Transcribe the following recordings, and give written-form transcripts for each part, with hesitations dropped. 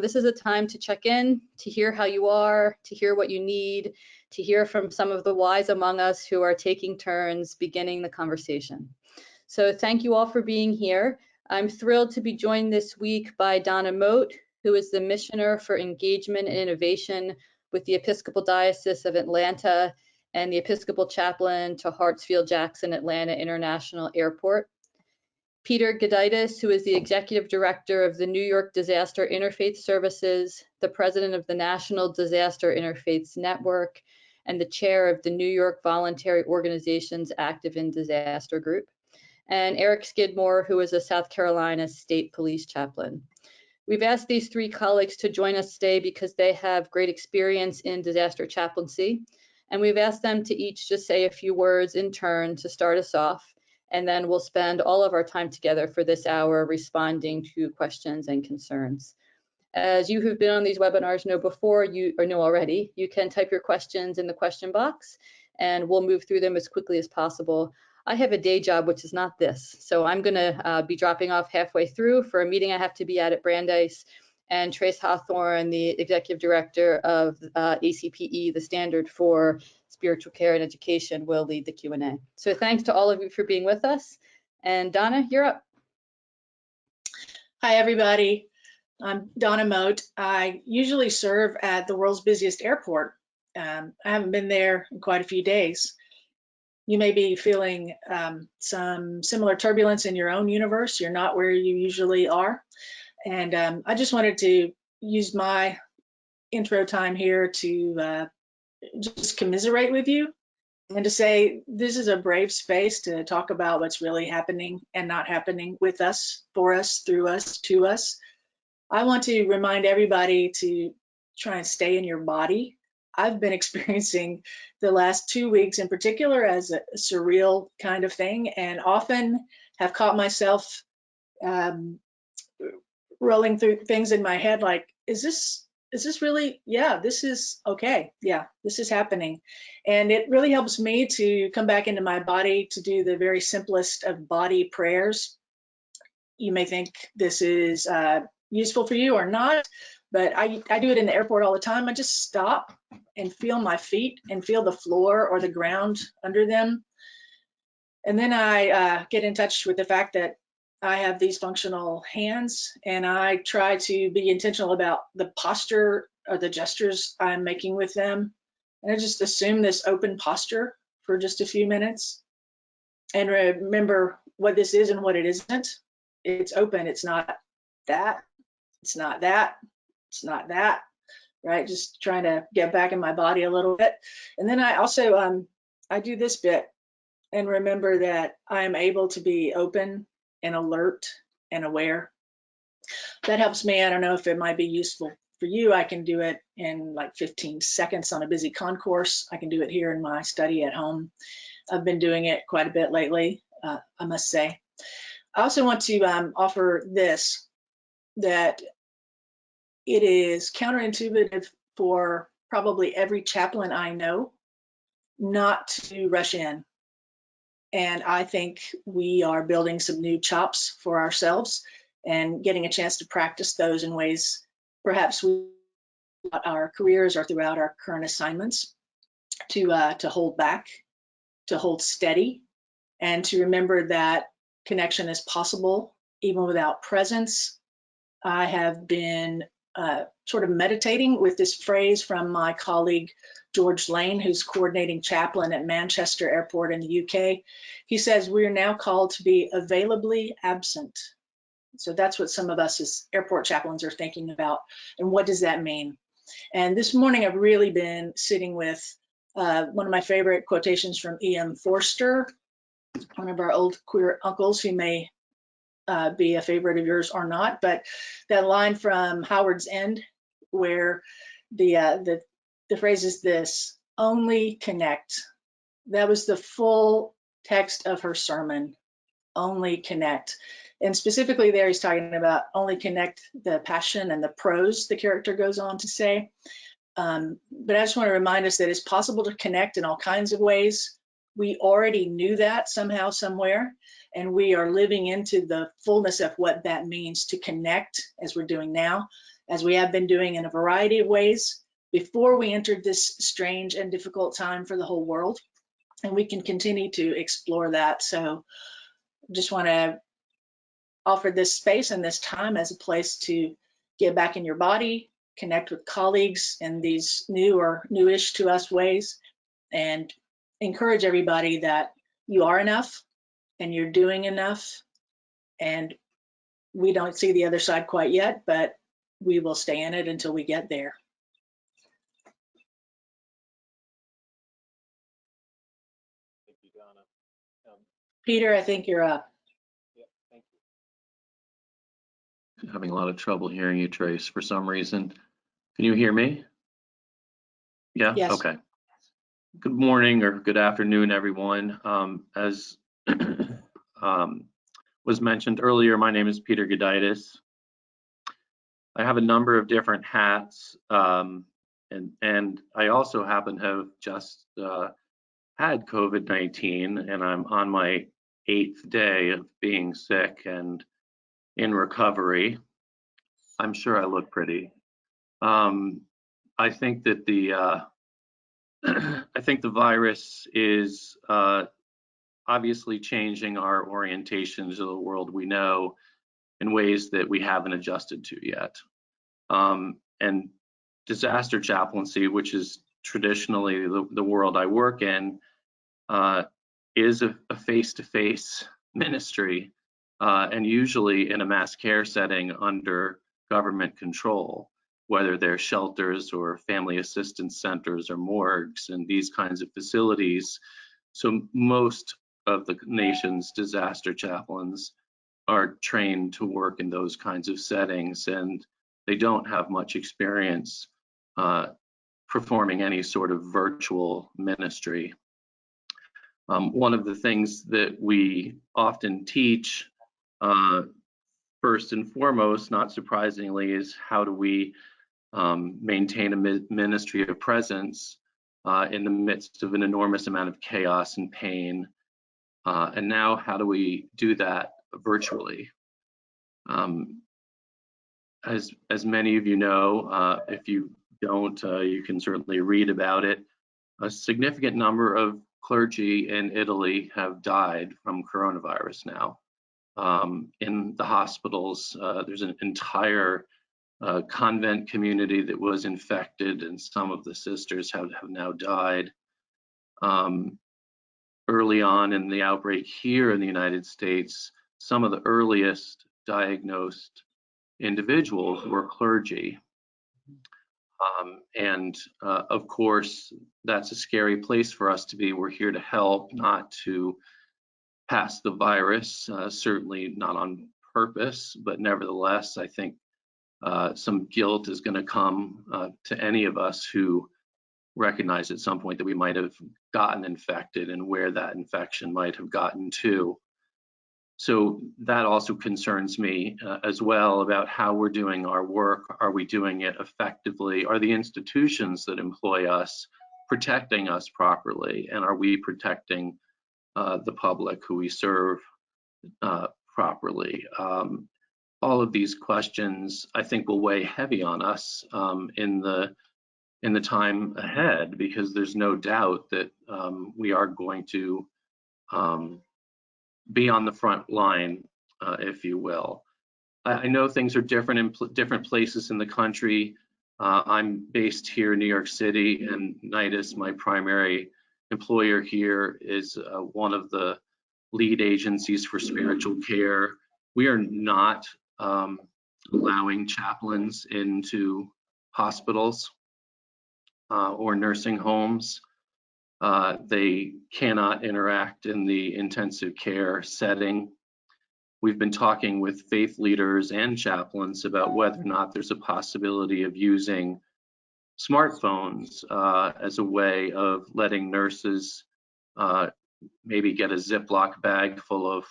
This is a time to check in, to hear how you are, to hear what you need, to hear from some of the wise among us who are taking turns beginning the conversation. So thank you all for being here. I'm thrilled to be joined this week by Donna Mote, who is the Missioner for Engagement and Innovation with the Episcopal Diocese of Atlanta and the Episcopal Chaplain to Hartsfield-Jackson Atlanta International Airport. Peter Gudaitis, who is the Executive Director of the New York Disaster Interfaith Services, the President of the National Disaster Interfaiths Network, and the Chair of the New York Voluntary Organizations Active in Disaster Group, and Eric Skidmore, who is a South Carolina State Police Chaplain. We've asked these three colleagues to join us today because they have great experience in disaster chaplaincy, and we've asked them to each just say a few words in turn to start us off, and then we'll spend all of our time together for this hour responding to questions and concerns. As you who've been on these webinars know before, or know already, you can type your questions in the question box, and we'll move through them as quickly as possible. I have a day job, which is not this, so I'm gonna be dropping off halfway through for a meeting I have to be at Brandeis, and Trace Hawthorne, the Executive Director of ACPE, the Standard for Spiritual Care and Education, will lead the Q&A. So thanks to all of you for being with us. And Donna, you're up. Hi, everybody. I'm Donna Mote. I usually serve at the world's busiest airport. I haven't been there in quite a few days. You may be feeling some similar turbulence in your own universe. You're not where you usually are. And I just wanted to use my intro time here to just commiserate with you and to say this is a brave space to talk about what's really happening and not happening with us, for us, through us, to us. I want to remind everybody to try and stay in your body. I've been experiencing the last 2 weeks in particular as a surreal kind of thing, and often have caught myself rolling through things in my head like, is this really, yeah, this is okay, yeah, this is happening. And it really helps me to come back into my body to do the very simplest of body prayers. You may think this is useful for you or not, but I do it in the airport all the time. I just stop and feel my feet and feel the floor or the ground under them. And then I get in touch with the fact that I have these functional hands, and I try to be intentional about the posture or the gestures I'm making with them. And I just assume this open posture for just a few minutes and remember what this is and what it isn't. It's open, it's not that, it's not that, it's not that, right? Just trying to get back in my body a little bit. And then I also, I do this bit and remember that I am able to be open and alert and aware. That helps me. I don't know if it might be useful for you. I can do it in like 15 seconds on a busy concourse. I can do it here in my study at home. I've been doing it quite a bit lately, I must say. I also want to offer this, that it is counterintuitive for probably every chaplain I know not to rush in. And I think we are building some new chops for ourselves and getting a chance to practice those in ways perhaps we our careers or throughout our current assignments, to hold back, to hold steady, and to remember that connection is possible even without presence. I have been sort of meditating with this phrase from my colleague George Lane, who's coordinating chaplain at Manchester Airport in the UK. He says, we are now called to be availably absent. So that's what some of us as airport chaplains are thinking about. And what does that mean? And this morning I've really been sitting with one of my favorite quotations from E.M. Forster, one of our old queer uncles who may be a favorite of yours or not, but that line from Howard's End where the phrase is this: only connect. That was the full text of her sermon, only connect. And specifically there he's talking about only connect the passion and the prose the character goes on to say. But I just want to remind us that it's possible to connect in all kinds of ways. We already knew that somehow, somewhere, and we are living into the fullness of what that means to connect as we're doing now. as we have been doing in a variety of ways before we entered this strange and difficult time for the whole world. And we can continue to explore that. So just want to offer this space and this time as a place to get back in your body, connect with colleagues in these new or newish to us ways, and encourage everybody that you are enough and you're doing enough. And we don't see the other side quite yet, but we will stay in it until we get there. Thank you, Donna. Peter, I think you're up. Yeah, thank you. Having a lot of trouble hearing you, Trace, for some reason. Can you hear me? Yeah? Yes. Okay. Good morning or good afternoon, everyone. As was mentioned earlier, my name is Peter Gudaitis. I have a number of different hats, and I also happen to have just had COVID-19, and I'm on my 8th day of being sick and in recovery. I'm sure I look pretty. I think that the I think the virus is obviously changing our orientations of the world we know in ways that we haven't adjusted to yet. And disaster chaplaincy, which is traditionally the world I work in, is a face-to-face ministry, and usually in a mass care setting under government control, whether they're shelters or family assistance centers or morgues and these kinds of facilities. So most of the nation's disaster chaplains are trained to work in those kinds of settings, and they don't have much experience performing any sort of virtual ministry. One of the things that we often teach, first and foremost, not surprisingly, is how do we maintain a ministry of presence in the midst of an enormous amount of chaos and pain. And now how do we do that virtually? As many of you know, if you don't, you can certainly read about it. A significant number of clergy in Italy have died from coronavirus now. In the hospitals, there's an entire convent community that was infected, and some of the sisters have now died. Early on in the outbreak here in the United States, some of the earliest diagnosed individuals were clergy. Of course, that's a scary place for us to be. We're here to help, not to pass the virus, certainly not on purpose, but nevertheless, I think some guilt is going to come to any of us who recognize at some point that we might have gotten infected and where that infection might have gotten to. So that also concerns me as well about how we're doing our work. Are we doing it effectively? Are the institutions that employ us protecting us properly? And are we protecting the public who we serve properly? All of these questions, I think, will weigh heavy on us in the time ahead, because there's no doubt that we are going to be on the front line, if you will. I know things are different in different places in the country. I'm based here in New York City, and Gudaitis, my primary employer here, is one of the lead agencies for spiritual care. We are not allowing chaplains into hospitals or nursing homes. They cannot interact in the intensive care setting. We've been talking with faith leaders and chaplains about whether or not there's a possibility of using smartphones as a way of letting nurses maybe get a Ziploc bag full of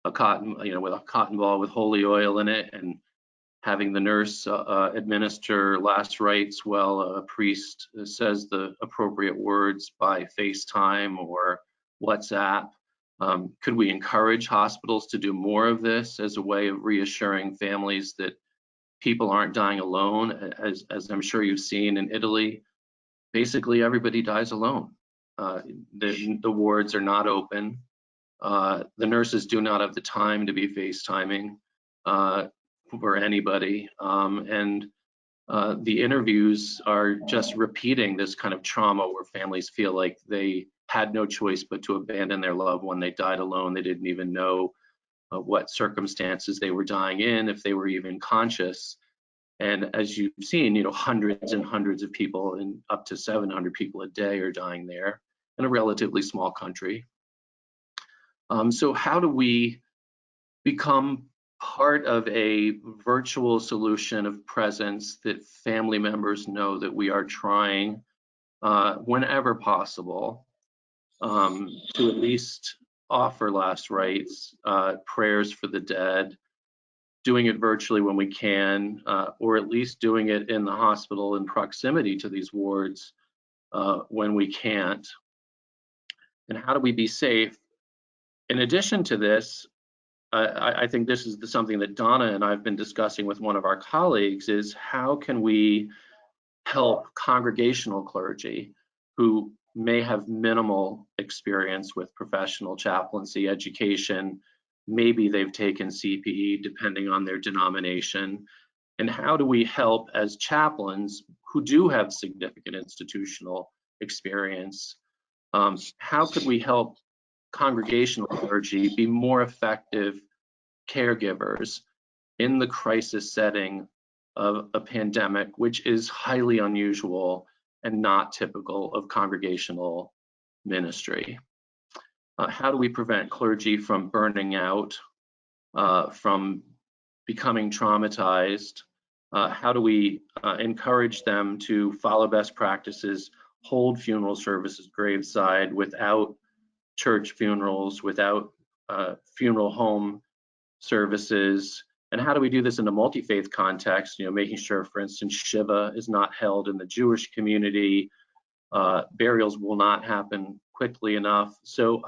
a cotton, with a cotton ball with holy oil in it, and having the nurse administer last rites while a priest says the appropriate words by FaceTime or WhatsApp. Could we encourage hospitals to do more of this as a way of reassuring families that people aren't dying alone, as I'm sure you've seen in Italy. Basically, everybody dies alone. The wards are not open. The nurses do not have the time to be FaceTiming for anybody. And the interviews are just repeating this kind of trauma where families feel like they had no choice but to abandon their loved one. They died alone. They didn't even know what circumstances they were dying in, if they were even conscious. And as you've seen, hundreds and hundreds of people, and up to 700 people a day are dying there in a relatively small country. So how do we become part of a virtual solution of presence that family members know that we are trying whenever possible to at least offer last rites, prayers for the dead, doing it virtually when we can, or at least doing it in the hospital in proximity to these wards when we can't? And how do we be safe? In addition to this, I think this is something that Donna and I have been discussing with one of our colleagues, is how can we help congregational clergy who may have minimal experience with professional chaplaincy education, maybe they've taken CPE depending on their denomination, and how do we help as chaplains who do have significant institutional experience, how could we help congregational clergy be more effective caregivers in the crisis setting of a pandemic, which is highly unusual and not typical of congregational ministry? How do we prevent clergy from burning out, from becoming traumatized? How do we encourage them to follow best practices, hold funeral services graveside without church funerals, without funeral home services? And how do we do this in a multi-faith context, making sure, for instance, Shiva is not held in the Jewish community, burials will not happen quickly enough. So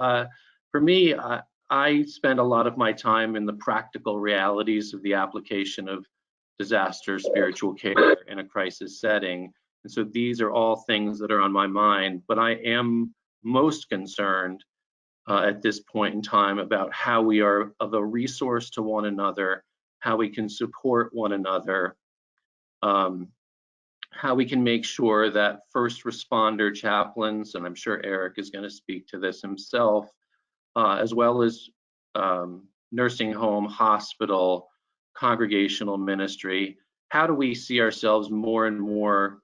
for me, I spend a lot of my time in the practical realities of the application of disaster spiritual care in a crisis setting. And so these are all things that are on my mind, but I am most concerned at this point in time about how we are of a resource to one another, how we can support one another, how we can make sure that first responder chaplains, and I'm sure Eric is going to speak to this himself, as well as nursing home, hospital, congregational ministry, how do we see ourselves more and more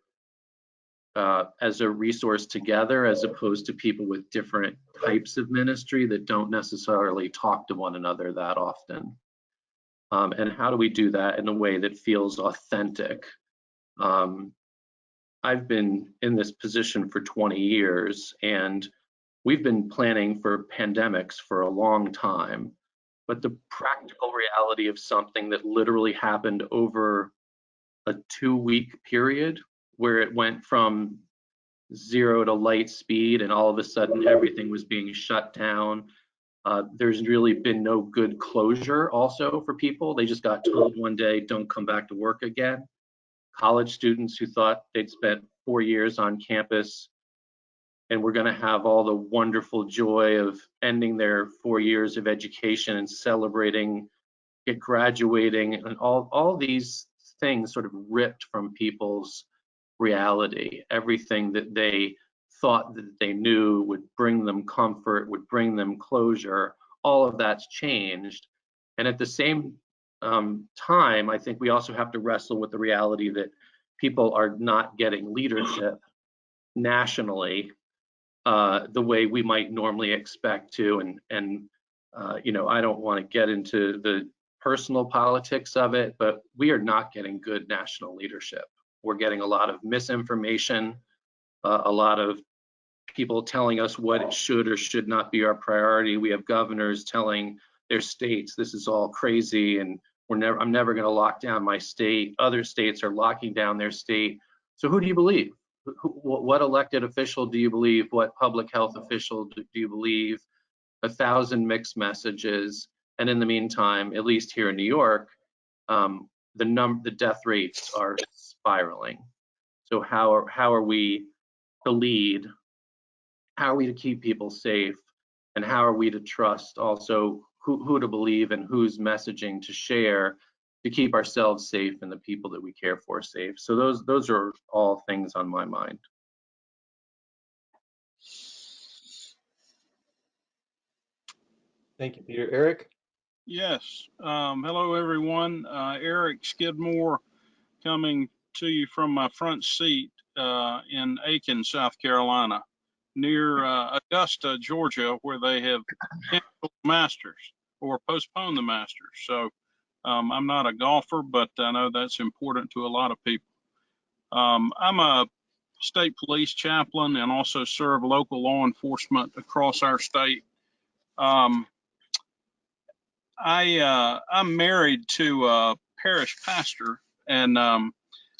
as a resource together, as opposed to people with different types of ministry that don't necessarily talk to one another that often? And how do we do that in a way that feels authentic? I've been in this position for 20 years, and we've been planning for pandemics for a long time, but the practical reality of something that literally happened over a 2-week period, where it went from 0 to light speed and all of a sudden everything was being shut down. There's really been no good closure also for people. They just got told one day, don't come back to work again. College students who thought they'd spent 4 years on campus and were going to have all the wonderful joy of ending their 4 years of education and celebrating graduating, and all these things sort of ripped from people's reality. Everything that they thought that they knew would bring them comfort, would bring them closure, all of that's changed. And at the same time, I think we also have to wrestle with the reality that people are not getting leadership nationally the way we might normally expect to. And I don't want to get into the personal politics of it, but we are not getting good national leadership. We're getting a lot of misinformation, a lot of people telling us what should or should not be our priority. We have governors telling their states this is all crazy and I'm never going to lock down my state. Other states are locking down their state. So who do you believe? What elected official do you believe? What public health official do you believe? 1,000 mixed messages. And in the meantime, at least here in New York, the death rates are spiraling. So how are we to lead? How are we to keep people safe? And how are we to trust also who to believe and whose messaging to share to keep ourselves safe and the people that we care for safe? So those are all things on my mind. Thank you, Peter. Eric? Yes. Hello, everyone. Eric Skidmore coming to you from my front seat in Aiken, South Carolina, near Augusta, Georgia, where they have canceled the Masters or postponed the Masters. So I'm not a golfer, but I know that's important to a lot of people. I'm a state police chaplain and also serve local law enforcement across our state. I'm married to a parish pastor, and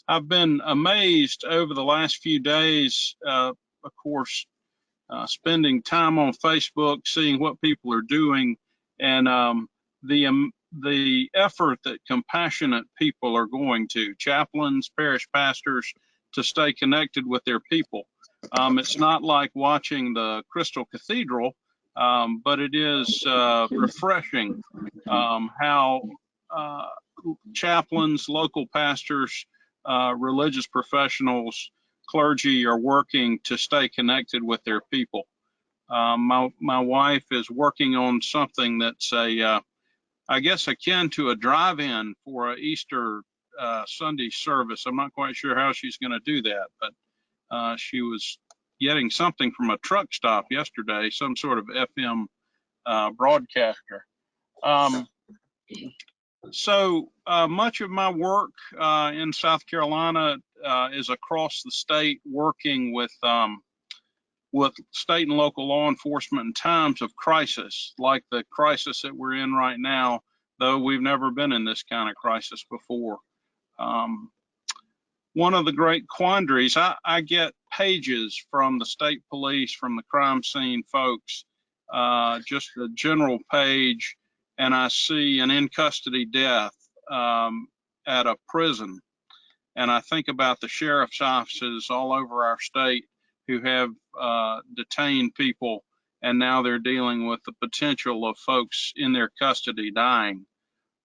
I've been amazed over the last few days, of course, spending time on Facebook, seeing what people are doing, and the effort that compassionate people are going to, chaplains, parish pastors, to stay connected with their people. It's not like watching the Crystal Cathedral, but it is refreshing how chaplains, local pastors, religious professionals, clergy are working to stay connected with their people. My wife is working on something that's I guess akin to a drive-in for an Easter Sunday service. I'm not quite sure how she's going to do that, but she was getting something from a truck stop yesterday, some sort of FM broadcaster. So much of my work in South Carolina is across the state, working with state and local law enforcement in times of crisis, like the crisis that we're in right now, though we've never been in this kind of crisis before. One of the great quandaries, I get pages from the state police, from the crime scene folks, just a general page, and I see an in-custody death at a prison. And I think about the sheriff's offices all over our state who have detained people, and now they're dealing with the potential of folks in their custody dying.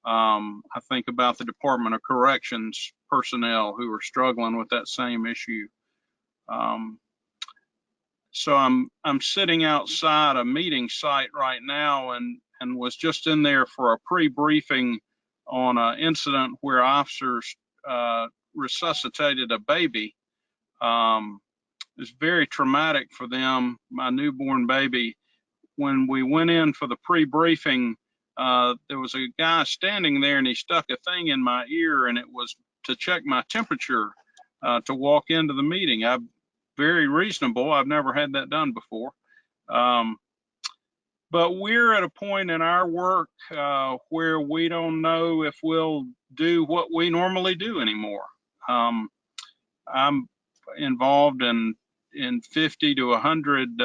I think about the Department of Corrections personnel who are struggling with that same issue. So I'm sitting outside a meeting site right now, and was just in there for a pre-briefing on an incident where officers resuscitated a baby. It was very traumatic for them, my newborn baby. When we went in for the pre-briefing, there was a guy standing there, and he stuck a thing in my ear, and it was to check my temperature to walk into the meeting. I'm very reasonable. I've never had that done before. But we're at a point in our work where we don't know if we'll do what we normally do anymore. I'm involved in 50 to 100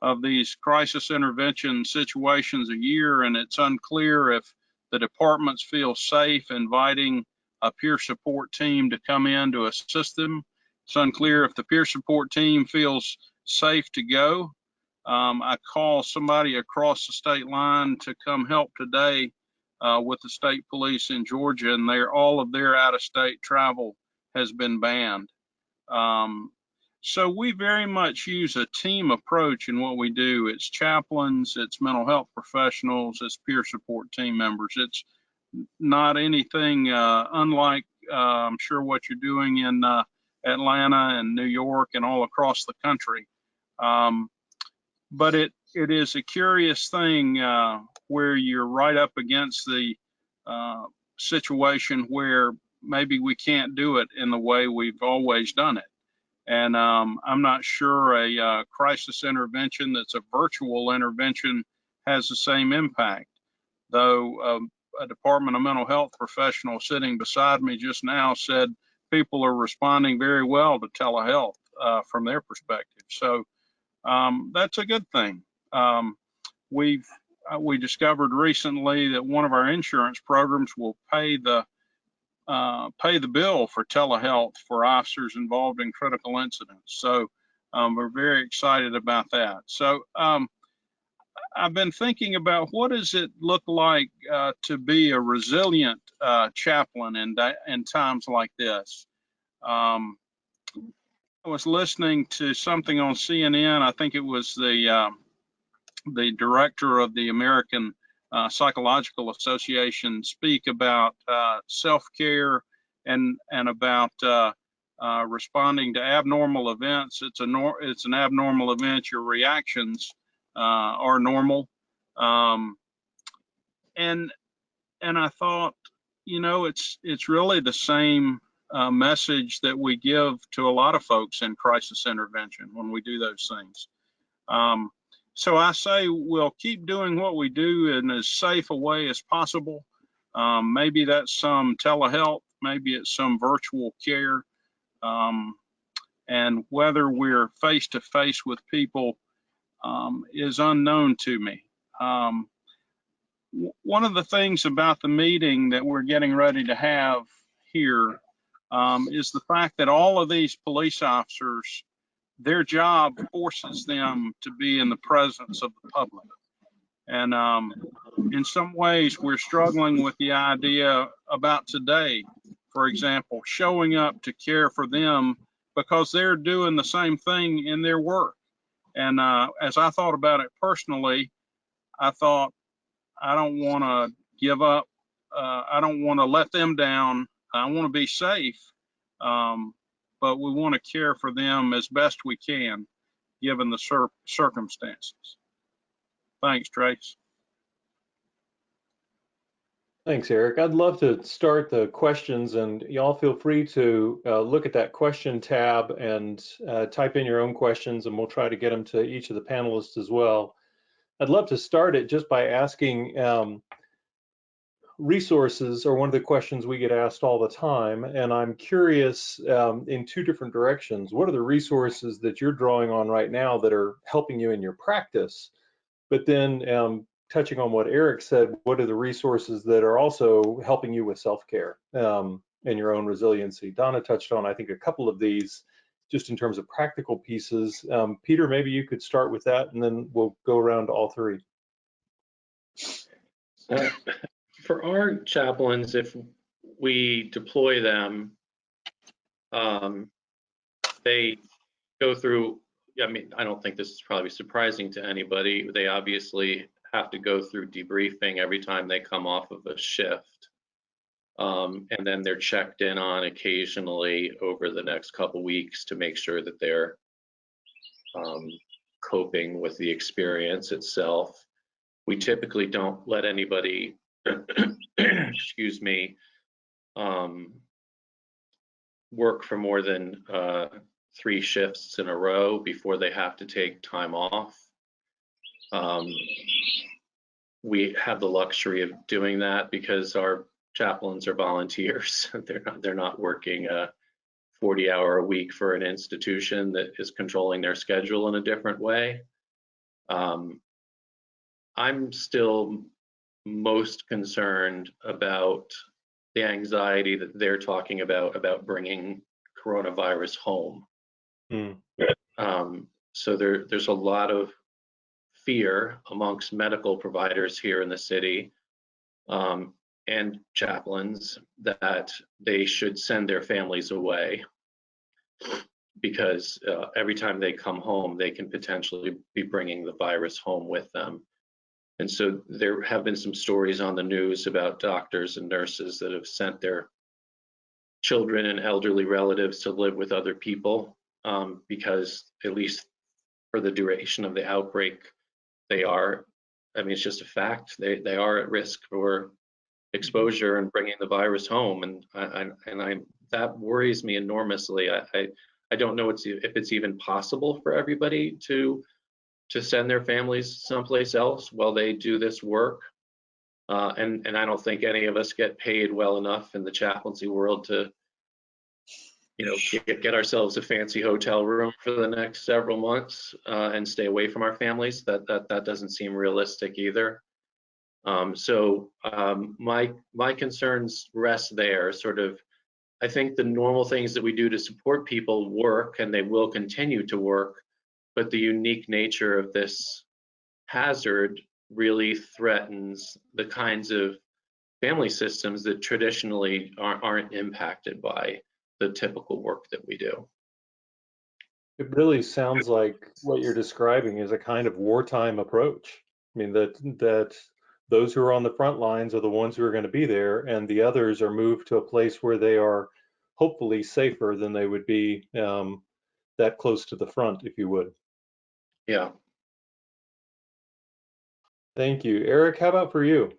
of these crisis intervention situations a year, and it's unclear if the departments feel safe inviting a peer support team to come in to assist them. It's unclear if the peer support team feels safe to go. I call somebody across the state line to come help today with the state police in Georgia, and all of their out-of-state travel has been banned. So we very much use a team approach in what we do. It's chaplains, it's mental health professionals, it's peer support team members. It's not anything unlike, I'm sure, what you're doing in Atlanta and New York and all across the country. But it is a curious thing where you're right up against the situation where maybe we can't do it in the way we've always done it. And I'm not sure a crisis intervention that's a virtual intervention has the same impact. Though a Department of Mental Health professional sitting beside me just now said people are responding very well to telehealth from their perspective. So that's a good thing. We discovered recently that one of our insurance programs will pay the pay the bill for telehealth for officers involved in critical incidents. So we're very excited about that. So I've been thinking about what does it look like to be a resilient chaplain in times like this. I was listening to something on CNN. I think it was the director of the American Psychological Association speak about self-care and about responding to abnormal events. It's an abnormal event. Your reactions are normal, and I thought, it's really the same message that we give to a lot of folks in crisis intervention when we do those things. So I say we'll keep doing what we do in as safe a way as possible. Maybe that's some telehealth, maybe it's some virtual care, and whether we're face to face with people is unknown to me. One of the things about the meeting that we're getting ready to have here is the fact that all of these police officers, their job forces them to be in the presence of the public. And in some ways, we're struggling with the idea about today, for example, showing up to care for them because they're doing the same thing in their work. And as I thought about it personally, I thought, I don't want to give up. I don't want to let them down. I want to be safe. But we want to care for them as best we can, given the circumstances. Thanks, Trace. Thanks, Eric. I'd love to start the questions, and y'all feel free to look at that question tab and type in your own questions, and we'll try to get them to each of the panelists as well. I'd love to start it just by asking, resources are one of the questions we get asked all the time, and I'm curious in two different directions. What are the resources that you're drawing on right now that are helping you in your practice? But then touching on what Eric said, what are the resources that are also helping you with self-care and your own resiliency? Donna touched on, I think, a couple of these just in terms of practical pieces. Peter, maybe you could start with that, and then we'll go around to all three. For our chaplains, if we deploy them, they go through, I don't think this is probably surprising to anybody. They obviously have to go through debriefing every time they come off of a shift. And then they're checked in on occasionally over the next couple weeks to make sure that they're coping with the experience itself. We typically don't let anybody, excuse me, work for more than 3 shifts in a row before they have to take time off. We have the luxury of doing that because our chaplains are volunteers. They're not working a 40-hour a week for an institution that is controlling their schedule in a different way. I'm still most concerned about the anxiety that they're talking about bringing coronavirus home. So there's a lot of fear amongst medical providers here in the city and chaplains that they should send their families away because every time they come home, they can potentially be bringing the virus home with them. And so there have been some stories on the news about doctors and nurses that have sent their children and elderly relatives to live with other people because, at least for the duration of the outbreak, they are, it's just a fact, they are at risk for exposure and bringing the virus home. And that worries me enormously. I don't know if it's even possible for everybody to send their families someplace else while they do this work. And I don't think any of us get paid well enough in the chaplaincy world to, get ourselves a fancy hotel room for the next several months and stay away from our families. That doesn't seem realistic either. My concerns rest there. Sort of, I think the normal things that we do to support people work, and they will continue to work, but the unique nature of this hazard really threatens the kinds of family systems that traditionally aren't impacted by the typical work that we do. It really sounds like what you're describing is a kind of wartime approach. I mean, that those who are on the front lines are the ones who are going to be there, and the others are moved to a place where they are hopefully safer than they would be that close to the front, if you would. Yeah. Thank you. Eric, how about for you?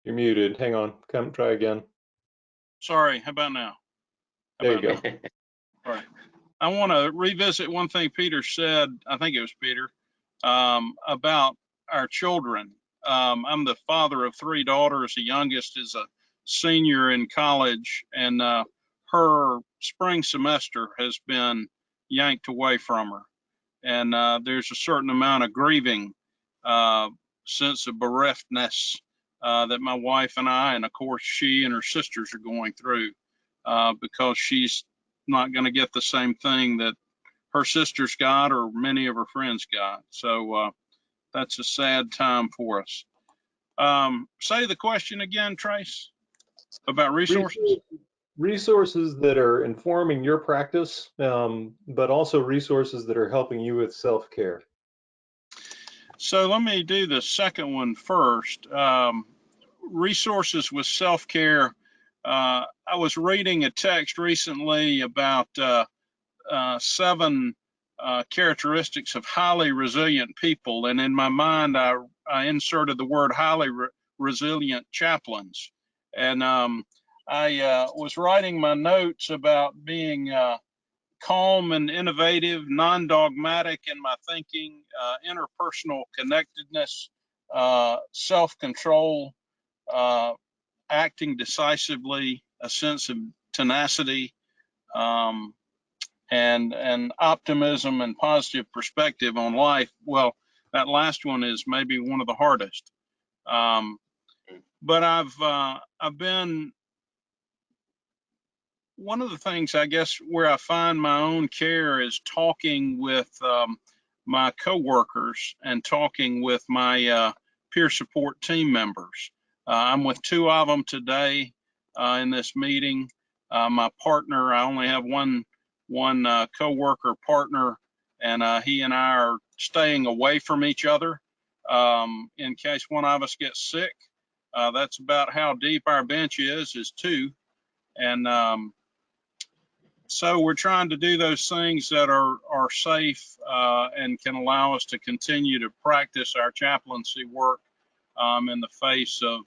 You're muted. Hang on. Come try again. Sorry, how about now? There you go. All right. I want to revisit one thing Peter said, I think it was Peter, about our children. I'm the father of 3 daughters. The youngest is a senior in college, and her spring semester has been yanked away from her. And there's a certain amount of grieving, sense of bereftness that my wife and I, and of course she and her sisters are going through, because she's not going to get the same thing that her sisters got or many of her friends got. So that's a sad time for us. Say the question again, Trace, about resources. Resources that are informing your practice, but also resources that are helping you with self-care. So let me do the second one first. Resources with self-care. I was reading a text recently about 7 characteristics of highly resilient people, and in my mind I inserted the word highly resilient chaplains. And I was writing my notes about being calm and innovative, non-dogmatic in my thinking, interpersonal connectedness, self-control, acting decisively, a sense of tenacity, and optimism and positive perspective on life. Well, that last one is maybe one of the hardest. But I've been, one of the things I guess where I find my own care is talking with my coworkers and talking with my peer support team members. I'm with 2 of them today in this meeting. My partner, I only have one coworker partner, and he and I are staying away from each other in case one of us gets sick. That's about how deep our bench is 2. And so we're trying to do those things that are safe and can allow us to continue to practice our chaplaincy work in the face of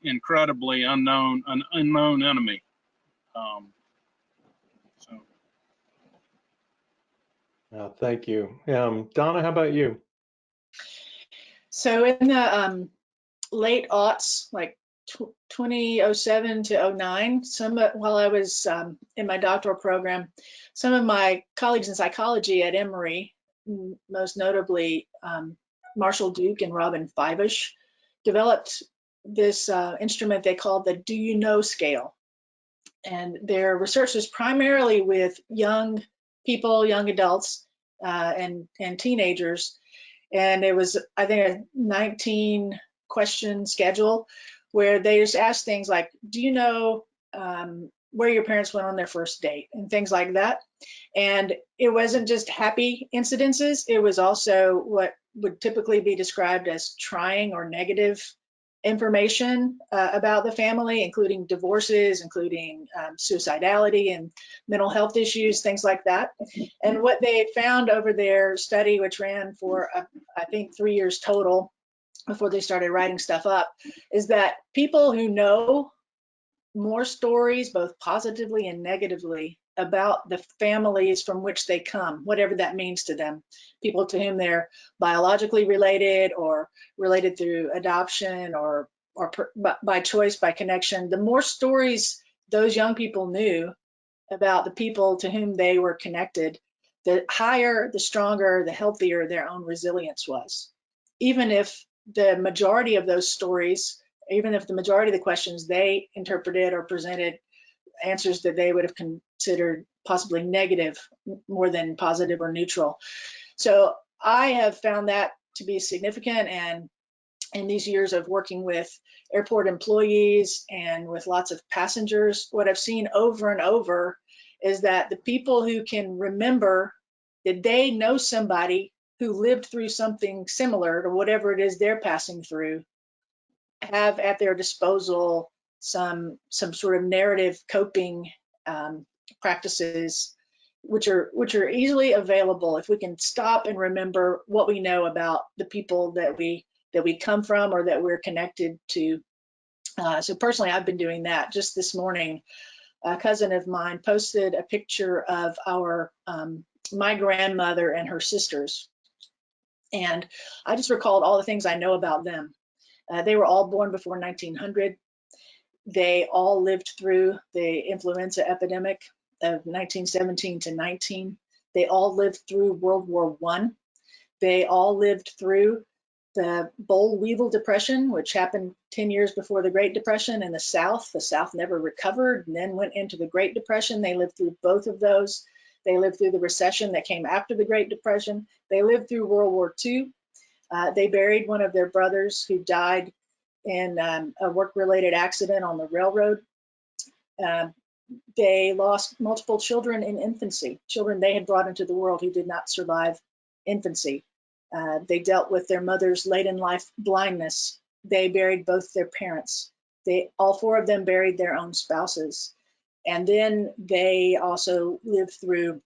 incredibly an unknown enemy. Thank you. Donna, how about you? So in the late aughts, like 2007 to 09, while I was in my doctoral program, some of my colleagues in psychology at Emory, most notably Marshall Duke and Robin Fivish, developed this instrument they called the Do You Know scale. And their research was primarily with young people, young adults, and teenagers. And it was, I think, a 19 question schedule where they just asked things like, do you know where your parents went on their first date, and things like that. And it wasn't just happy incidences, it was also what would typically be described as trying or negative information about the family, including divorces, including suicidality and mental health issues, things like that. And what they found over their study, which ran for I think 3 years total before they started writing stuff up, is that people who know more stories, both positively and negatively, about the families from which they come, whatever that means to them, people to whom they're biologically related or related through adoption or by choice, by connection, the more stories those young people knew about the people to whom they were connected, the higher, the stronger, the healthier their own resilience was. Even if the majority of those stories, even if the majority of the questions they interpreted or presented answers that they would have considered possibly negative more than positive or neutral. So I have found that to be significant, and in these years of working with airport employees and with lots of passengers, what I've seen over and over is that the people who can remember that they know somebody who lived through something similar to whatever it is they're passing through have at their disposal some sort of narrative coping practices which are easily available if we can stop and remember what we know about the people that we come from or that we're connected to. So personally, I've been doing that. Just this morning, a cousin of mine posted a picture of my grandmother and her sisters, and I just recalled all the things I know about them. They were all born before 1900. They all lived through the influenza epidemic of 1917 to 19. They all lived through World War I. They all lived through the boll-weevil depression, which happened 10 years before the Great Depression in the South. The South never recovered and then went into the Great Depression. They lived through both of those. They lived through the recession that came after the Great Depression. They lived through World War II. They buried one of their brothers who died in a work-related accident on the railroad. They lost multiple children in infancy, children they had brought into the world who did not survive infancy. They dealt with their mother's late in life blindness. They buried both their parents. All four of them buried their own spouses. And then they also lived through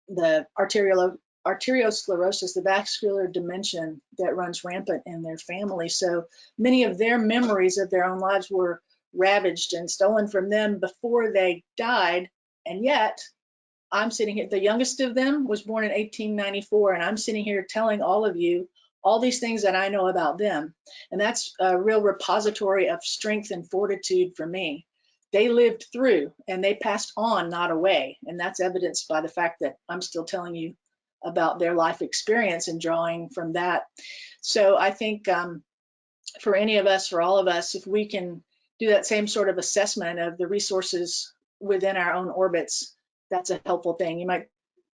the arteriosclerosis, the vascular dementia that runs rampant in their family. So many of their memories of their own lives were ravaged and stolen from them before they died. And yet I'm sitting here, the youngest of them was born in 1894, and I'm sitting here telling all of you all these things that I know about them. And that's a real repository of strength and fortitude for me. They lived through and they passed on, not away. And that's evidenced by the fact that I'm still telling you about their life experience and drawing from that. So I think for any of us, for all of us, if we can do that same sort of assessment of the resources within our own orbits, that's a helpful thing.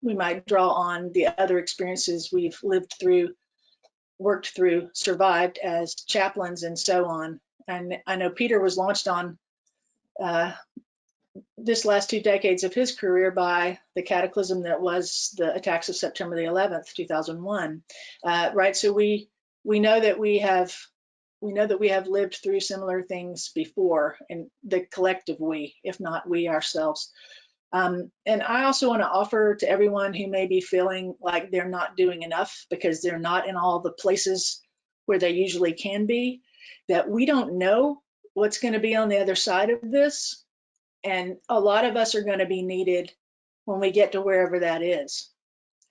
We might draw on the other experiences we've lived through, worked through, survived as chaplains and so on. And I know Peter was launched on this last 2 decades of his career by the cataclysm that was the attacks of September the 11th, 2001. Right, so we know that we have lived through similar things before, and the collective we, if not we ourselves. And I also want to offer to everyone who may be feeling like they're not doing enough because they're not in all the places where they usually can be, that we don't know what's going to be on the other side of this. And a lot of us are going to be needed when we get to wherever that is.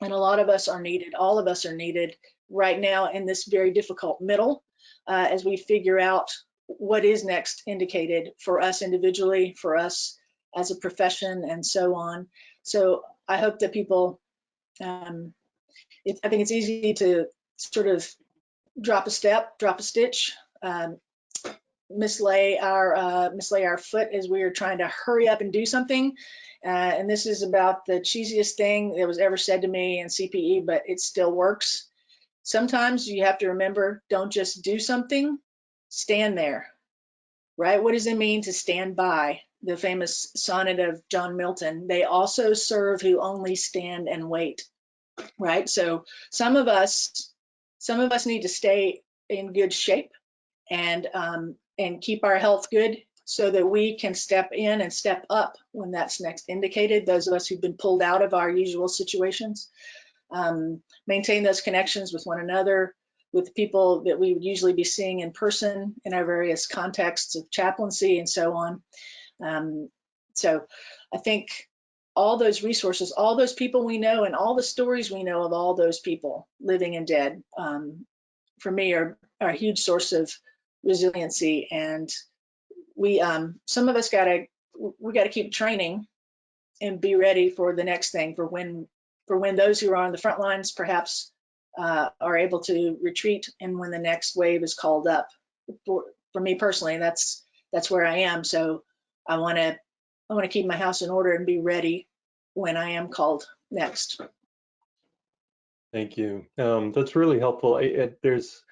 And a lot of us are needed, all of us are needed right now in this very difficult middle as we figure out what is next indicated for us individually, for us as a profession, and so on. So I hope that people, I think it's easy to sort of drop a step, drop a stitch, mislay our foot as we are trying to hurry up and do something. And this is about the cheesiest thing that was ever said to me in CPE, but it still works. Sometimes you have to remember, don't just do something, stand there, right? What does it mean to stand by? The famous sonnet of John Milton, they also serve who only stand and wait, right? So some of us need to stay in good shape and keep our health good so that we can step in and step up when that's next indicated, those of us who've been pulled out of our usual situations. Maintain those connections with one another, with people that we would usually be seeing in person in our various contexts of chaplaincy and so on. So I think all those resources, all those people we know, and all the stories we know of all those people, living and dead, for me are a huge source of resiliency. And we, some of us we gotta keep training be ready for the next thing, for when those who are on the front lines perhaps are able to retreat, and when the next wave is called up. For me personally, that's where I am. So I want to keep my house in order and be ready when I am called next. Thank you. That's really helpful. There's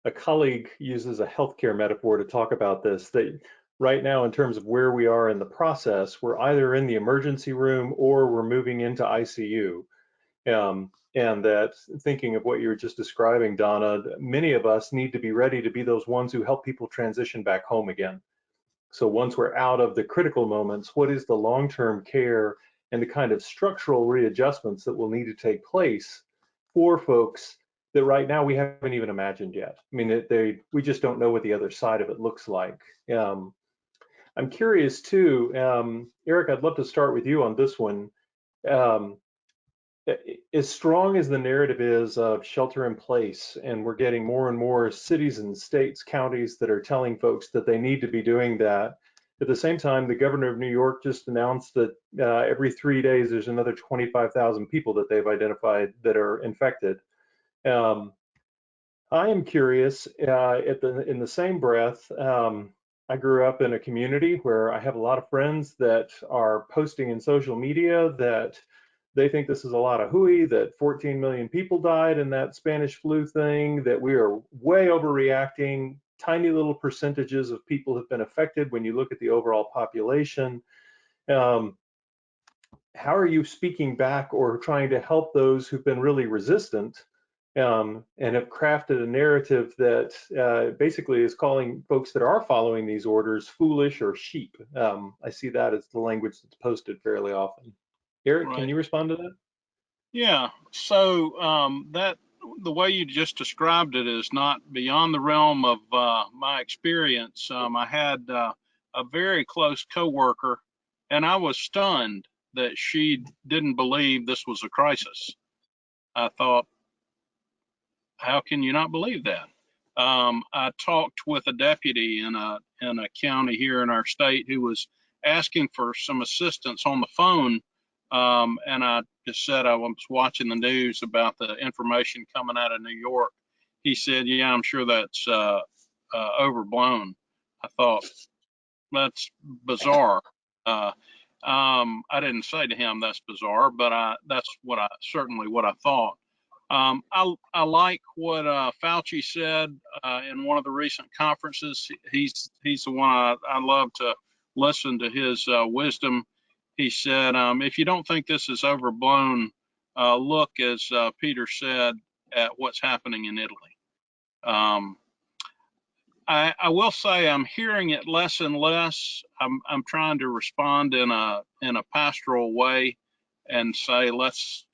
a colleague uses a healthcare metaphor to talk about this, that right now, in terms of where we are in the process, we're either in the emergency room or we're moving into ICU. And that, thinking of what you were just describing, Donna, many of us need to be ready to be those ones who help people transition back home again. So once we're out of the critical moments, what is the long-term care and the kind of structural readjustments that will need to take place for folks that right now we haven't even imagined yet? I mean, we just don't know what the other side of it looks like. I'm curious too, Eric, I'd love to start with you on this one. As strong as the narrative is of shelter in place, and we're getting more and more cities and states, counties that are telling folks that they need to be doing that. At the same time, the governor of New York just announced that every 3 days there's another 25,000 people that they've identified that are infected. I am curious, in the same breath, I grew up in a community where I have a lot of friends that are posting in social media that they think this is a lot of hooey, that 14 million people died in that Spanish flu thing, that we are way overreacting. Tiny little percentages of people have been affected when you look at the overall population. How are you speaking back or trying to help those who've been really resistant and have crafted a narrative that basically is calling folks that are following these orders foolish or sheep? I see that as the language that's posted fairly often. Eric, Right. can you respond to that? Yeah, so the way you just described it is not beyond the realm of my experience. I had a very close coworker, and I was stunned that she didn't believe this was a crisis. I thought, how can you not believe that? I talked with a deputy in a county here in our state who was asking for some assistance on the phone. And I just said I was watching the news about the information coming out of New York. He said, yeah, I'm sure that's overblown. I thought, that's bizarre. I didn't say to him that's bizarre, but that's certainly what I thought. I like what Fauci said in one of the recent conferences. He's the one I love to listen to his wisdom. He said, if you don't think this is overblown, look, as Peter said, at what's happening in Italy. I will say I'm hearing it less and less. I'm trying to respond in a pastoral way and say, let's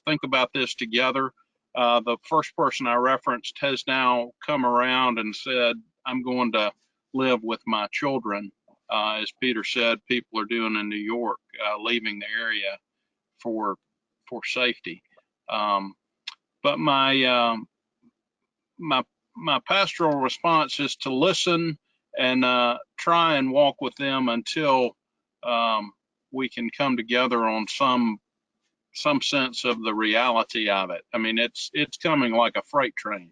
think about this together. The first person I referenced has now come around and said, I'm going to live with my children. As Peter said, people are doing in New York, leaving the area for safety. But my pastoral response is to listen and try and walk with them until we can come together on some sense of the reality of it. I mean, it's coming like a freight train.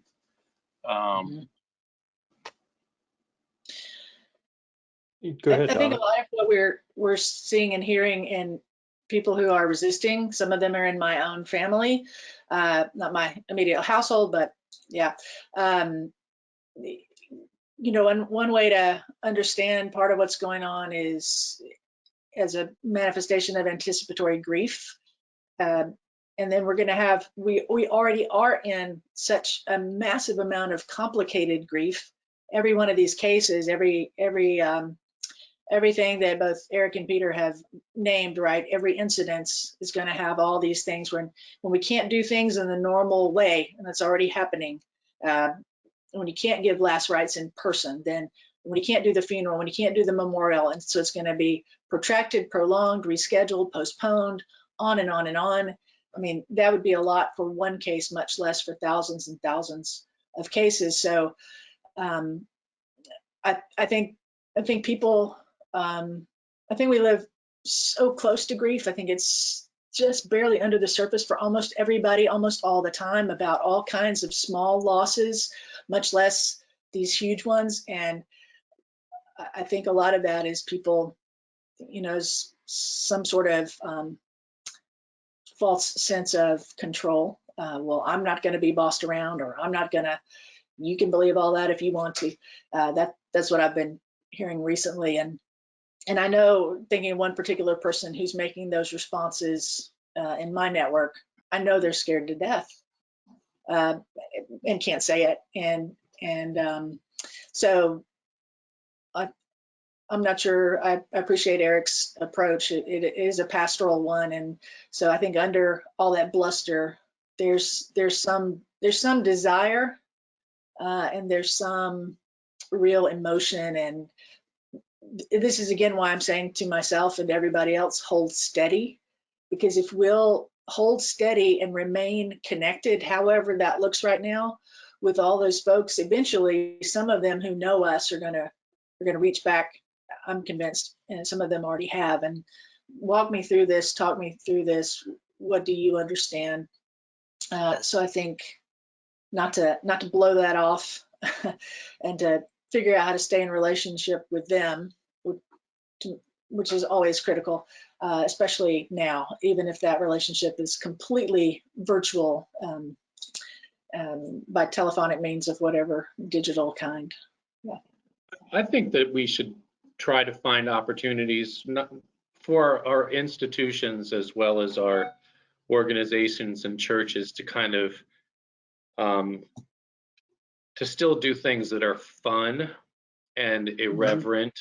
Go ahead, I think Donna. a lot of what we're seeing and hearing in people who are resisting, some of them are in my own family, not my immediate household, but yeah. You know, one way to understand part of what's going on is as a manifestation of anticipatory grief. And then we're going to have, we already are in such a massive amount of complicated grief. Every one of these cases, everything that both Eric and Peter have named, right? Every incidence is going to have all these things when we can't do things in the normal way, and that's already happening. When you can't give last rites in person, then when you can't do the funeral, when you can't do the memorial, and so it's going to be protracted, prolonged, rescheduled, postponed, on and on and on. I mean, that would be a lot for one case, much less for thousands and thousands of cases. So I think people, I think we live so close to grief. I think it's just barely under the surface for almost everybody, almost all the time, about all kinds of small losses, much less these huge ones. And I think a lot of that is people, you know, some sort of false sense of control. Well, I'm not going to be bossed around, or I'm not going to, you can believe all that if you want to. That's what I've been hearing recently. And I know, thinking of one particular person who's making those responses in my network, I know they're scared to death and can't say it. And so I'm not sure. I appreciate Eric's approach. It is a pastoral one, and so I think under all that bluster, there's some desire, and there's some real emotion. And this is again why I'm saying to myself and to everybody else, hold steady, because if we'll hold steady and remain connected, however that looks right now, with all those folks, eventually some of them who know us are gonna reach back. I'm convinced, and some of them already have, and walk me through this, talk me through this. What do you understand? So I think not to blow that off and to figure out how to stay in relationship with them, which is always critical, especially now, even if that relationship is completely virtual by telephonic means of whatever digital kind. Yeah. I think that we should try to find opportunities for our institutions as well as our organizations and churches to kind of to still do things that are fun and irreverent,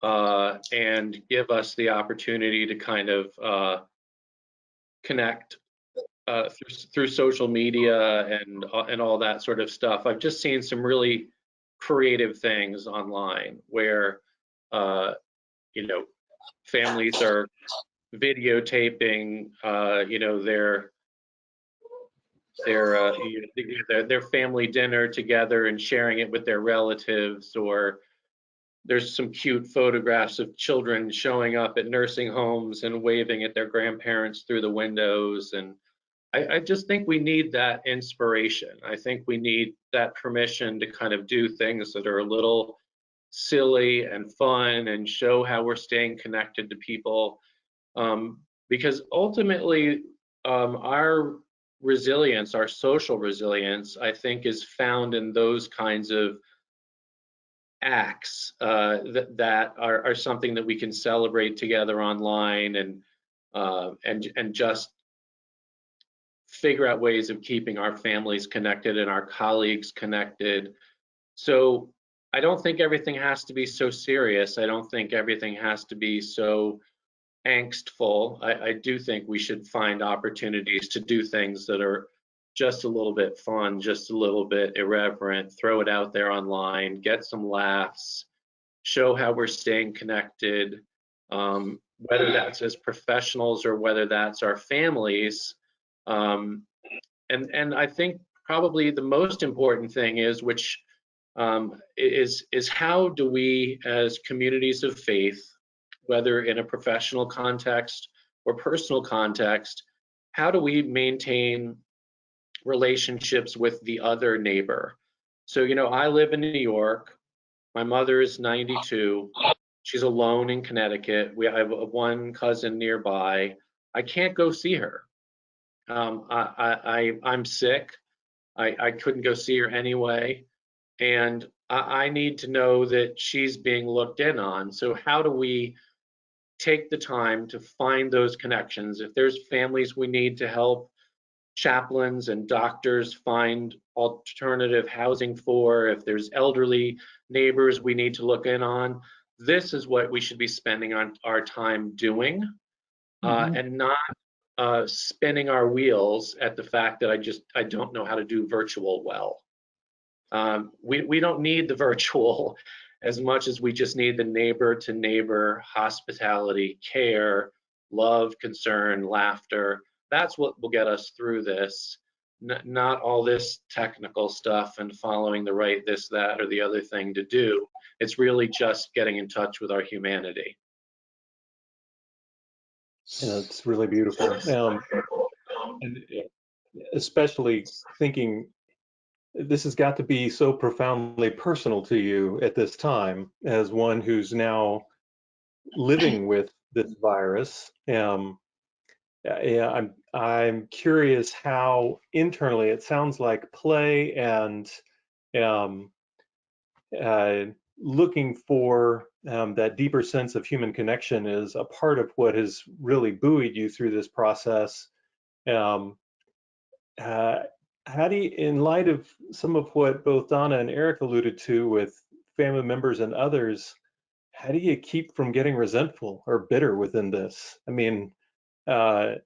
and give us the opportunity to kind of connect through social media and all that sort of stuff. I've just seen some really creative things online where you know, families are videotaping you know, their family dinner together and sharing it with their relatives, or there's some cute photographs of children showing up at nursing homes and waving at their grandparents through the windows. And I just think we need that inspiration. I think we need that permission to kind of do things that are a little silly and fun and show how we're staying connected to people. Because ultimately, our resilience, our social resilience, I think is found in those kinds of acts that are something that we can celebrate together online and just figure out ways of keeping our families connected and our colleagues connected. So I don't think everything has to be so serious. I don't think everything has to be so angstful. I do think we should find opportunities to do things that are just a little bit fun, just a little bit irreverent, throw it out there online, get some laughs, show how we're staying connected, whether that's as professionals or whether that's our families. And I think probably the most important thing is, which is how do we as communities of faith, whether in a professional context or personal context, how do we maintain relationships with the other neighbor? So, you know, I live in New York. My mother is 92. She's alone in Connecticut. I have one cousin nearby. I can't go see her. I'm sick. I couldn't go see her anyway. And I need to know that she's being looked in on. So how do we take the time to find those connections? If there's families we need to help chaplains and doctors find alternative housing for, if there's elderly neighbors we need to look in on, this is what we should be spending on our time doing, and not spinning our wheels at the fact that I don't know how to do virtual well. We don't need the virtual as much as we just need the neighbor to neighbor hospitality, care, love, concern, laughter. That's what will get us through this, not all this technical stuff and following the right this, that, or the other thing to do. It's really just getting in touch with our humanity. It's really beautiful. And especially thinking this has got to be so profoundly personal to you at this time as one who's now living with this virus. Yeah, I'm curious how internally it sounds like play and looking for that deeper sense of human connection is a part of what has really buoyed you through this process. How do you, in light of some of what both Donna and Eric alluded to with family members and others, how do you keep from getting resentful or bitter within this? I mean, I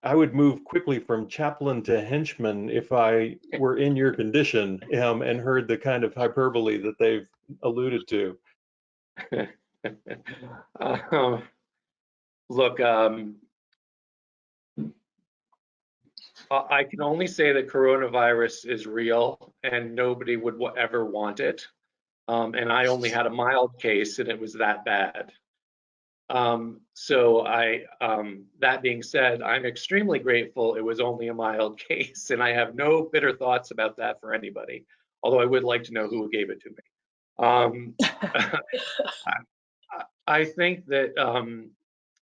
would move quickly from chaplain to henchman if I were in your condition and heard the kind of hyperbole that they've alluded to. Look, I can only say that coronavirus is real and nobody would ever want it. And I only had a mild case and it was that bad. So that being said, I'm extremely grateful it was only a mild case, and I have no bitter thoughts about that for anybody, although I would like to know who gave it to me. I think that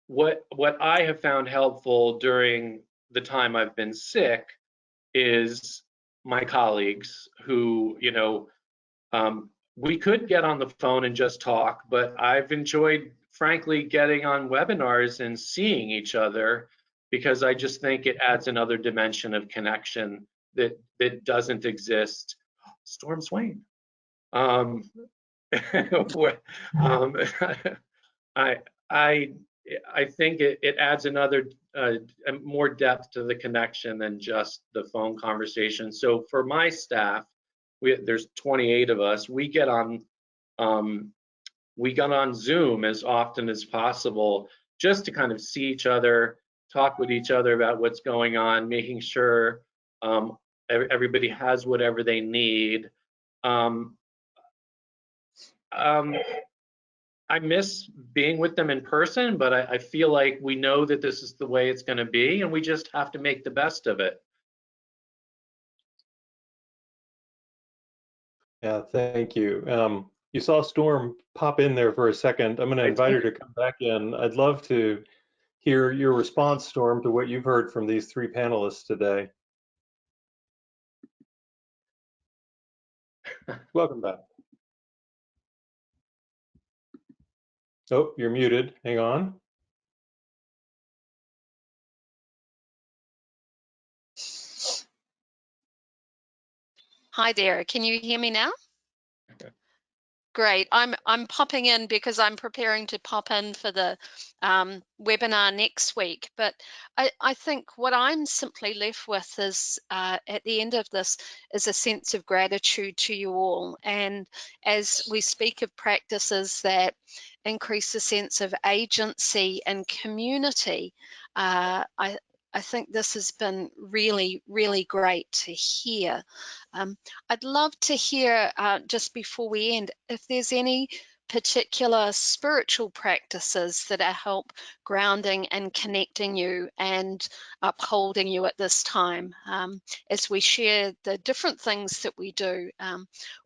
what I have found helpful during the time I've been sick is my colleagues who, you know, we could get on the phone and just talk, but I've enjoyed, frankly, getting on webinars and seeing each other because I just think it adds another dimension of connection that doesn't exist. Storm Swain. I think it adds another more depth to the connection than just the phone conversation. So for my staff, there's 28 of us. We get on Zoom as often as possible just to kind of see each other, talk with each other about what's going on, making sure everybody has whatever they need. I miss being with them in person, but I feel like we know that this is the way it's going to be, and we just have to make the best of it. Yeah, thank you. You saw Storm pop in there for a second. I'm going to invite her to come back in. I'd love to hear your response, Storm, to what you've heard from these three panelists today. Welcome back. Oh, you're muted. Hang on. Hi there. Can you hear me now? Great. I'm popping in because I'm preparing to pop in for the webinar next week. But I think what I'm simply left with is at the end of this is a sense of gratitude to you all. And as we speak of practices that increase a sense of agency and community, I think this has been really, really great to hear. I'd love to hear, just before we end, if there's any particular spiritual practices that are help grounding and connecting you and upholding you at this time. As we share the different things that we do,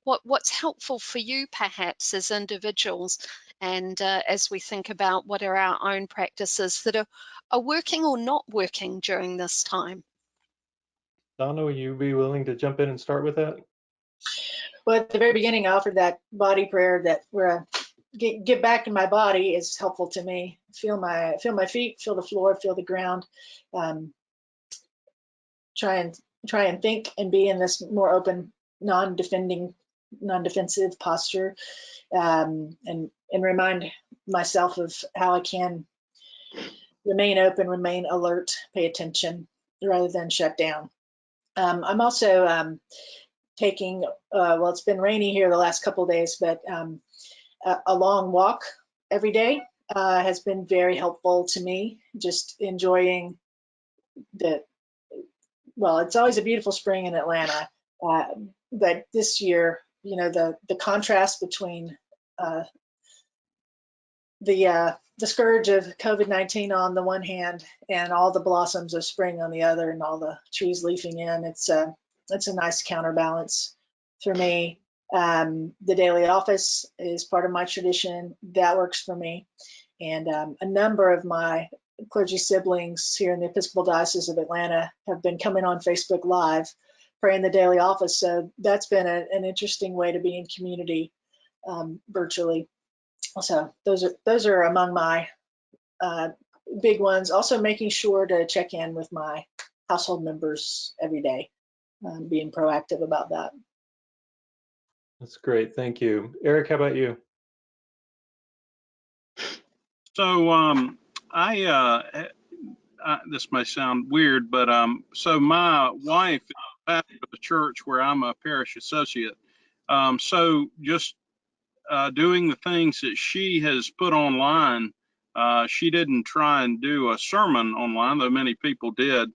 what's helpful for you perhaps as individuals, and as we think about what are our own practices that are working or not working during this time. Donna, will you be willing to jump in and start with that? Well, at the very beginning, I offered that body prayer that where I get back in my body is helpful to me. Feel my feet, feel the floor, feel the ground. Try and think and be in this more open, non-defensive posture, and remind myself of how I can remain open, remain alert, pay attention rather than shut down. I'm also taking, well, it's been rainy here the last couple of days, but a long walk every day has been very helpful to me. Just enjoying well, it's always a beautiful spring in Atlanta, but this year, you know, the contrast between the the scourge of COVID-19 on the one hand, and all the blossoms of spring on the other, and all the trees leafing in. It's a nice counterbalance for me. The daily office is part of my tradition. That works for me. And a number of my clergy siblings here in the Episcopal Diocese of Atlanta have been coming on Facebook Live, praying the daily office. So that's been an interesting way to be in community virtually. So those are among my big ones. Also making sure to check in with my household members every day, being proactive about that. That's great. Thank you. Eric, how about you? So this may sound weird, but so my wife is pastor of the church where I'm a parish associate. So just doing the things that she has put online, she didn't try and do a sermon online, though many people did.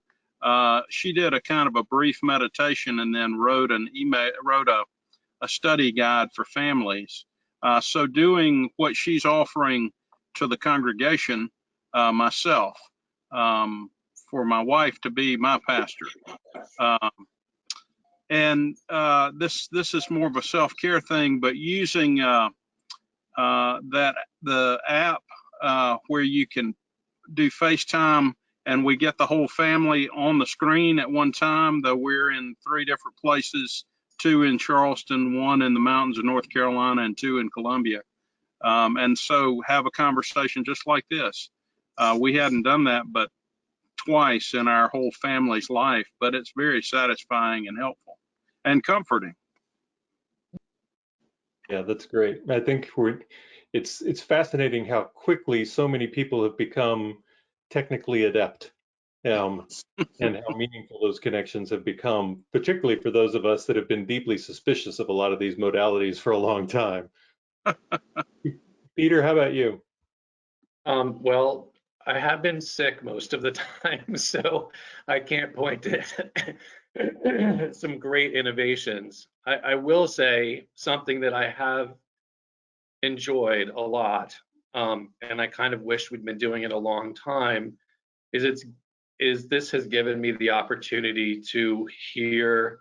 She did a kind of a brief meditation and then wrote a study guide for families. So doing what she's offering to the congregation myself, for my wife to be my pastor. And this is more of a self-care thing, but using the app where you can do FaceTime and we get the whole family on the screen at one time, though we're in 3 different places, 2 in Charleston, 1 in the mountains of North Carolina, and 2 in Columbia. And so have a conversation just like this. We hadn't done that but twice in our whole family's life, but it's very satisfying and helpful and comforting. Yeah, that's great. I think it's fascinating how quickly so many people have become technically adept, and how meaningful those connections have become, particularly for those of us that have been deeply suspicious of a lot of these modalities for a long time. Peter, how about you? Well, I have been sick most of the time, so I can't point to some great innovations. I will say something that I have enjoyed a lot, and I kind of wish we'd been doing it a long time, is this has given me the opportunity to hear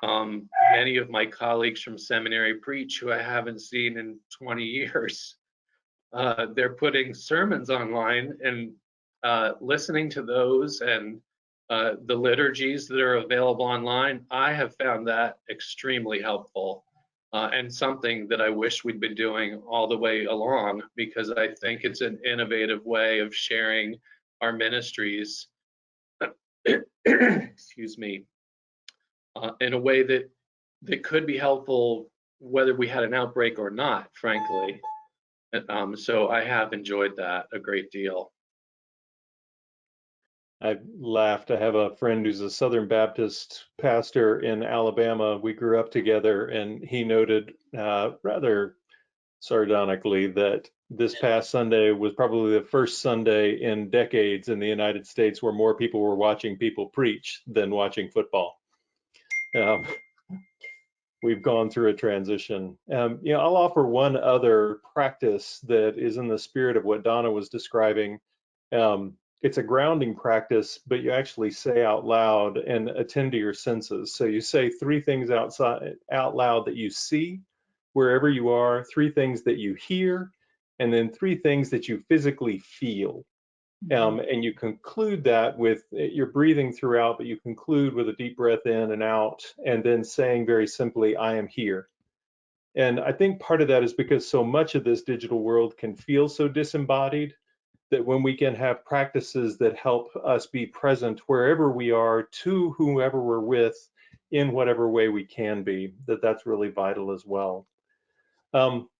many of my colleagues from seminary preach who I haven't seen in 20 years. They're putting sermons online, and listening to those and the liturgies that are available online, I have found that extremely helpful, and something that I wish we'd been doing all the way along, because I think it's an innovative way of sharing our ministries, excuse me, in a way that could be helpful whether we had an outbreak or not, frankly. So I have enjoyed that a great deal. I laughed. I have a friend who's a Southern Baptist pastor in Alabama. We grew up together, and he noted rather sardonically that this past Sunday was probably the first Sunday in decades in the United States where more people were watching people preach than watching football. We've gone through a transition. I'll offer one other practice that is in the spirit of what Donna was describing. It's a grounding practice, but you actually say out loud and attend to your senses. So you say 3 things out loud that you see wherever you are, 3 things that you hear, and then 3 things that you physically feel. And you conclude that with your breathing throughout, but you conclude with a deep breath in and out, and then saying very simply, I am here. And I think part of that is because so much of this digital world can feel so disembodied, that when we can have practices that help us be present wherever we are to whoever we're with in whatever way we can be, that's really vital as well.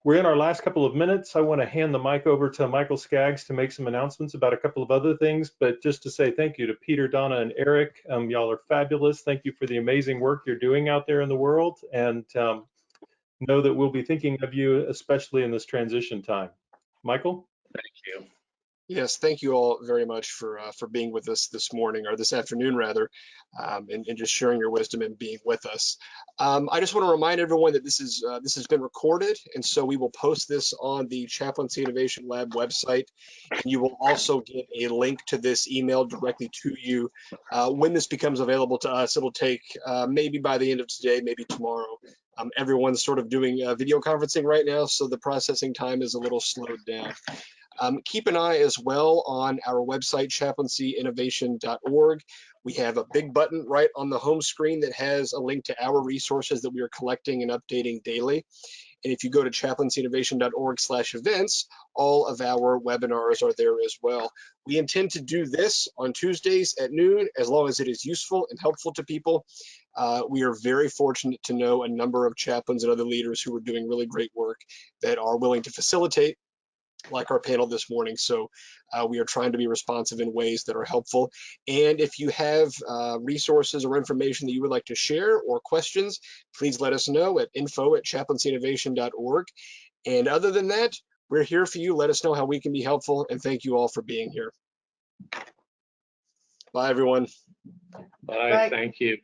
We're in our last couple of minutes. I want to hand the mic over to Michael Skaggs to make some announcements about a couple of other things, but just to say thank you to Peter, Donna, and Eric. Y'all are fabulous. Thank you for the amazing work you're doing out there in the world, and know that we'll be thinking of you, especially in this transition time. Michael? Thank you. Yes, thank you all very much for being with us this morning, or this afternoon rather, and just sharing your wisdom and being with us. I just want to remind everyone that this has been recorded, and so we will post this on the Chaplaincy Innovation Lab website, and you will also get a link to this email directly to you when this becomes available to us. It'll take maybe by the end of today, maybe tomorrow. Everyone's sort of doing video conferencing right now, so the processing time is a little slowed down. Keep an eye as well on our website, chaplaincyinnovation.org. We have a big button right on the home screen that has a link to our resources that we are collecting and updating daily. And if you go to chaplaincyinnovation.org/events, all of our webinars are there as well. We intend to do this on Tuesdays at noon, as long as it is useful and helpful to people. We are very fortunate to know a number of chaplains and other leaders who are doing really great work that are willing to facilitate, like our panel this morning. So we are trying to be responsive in ways that are helpful. And if you have resources or information that you would like to share or questions, please let us know at info@chaplaincyinnovation.org. And other than that, we're here for you. Let us know how we can be helpful. And thank you all for being here. Bye, everyone. Bye. Thank you.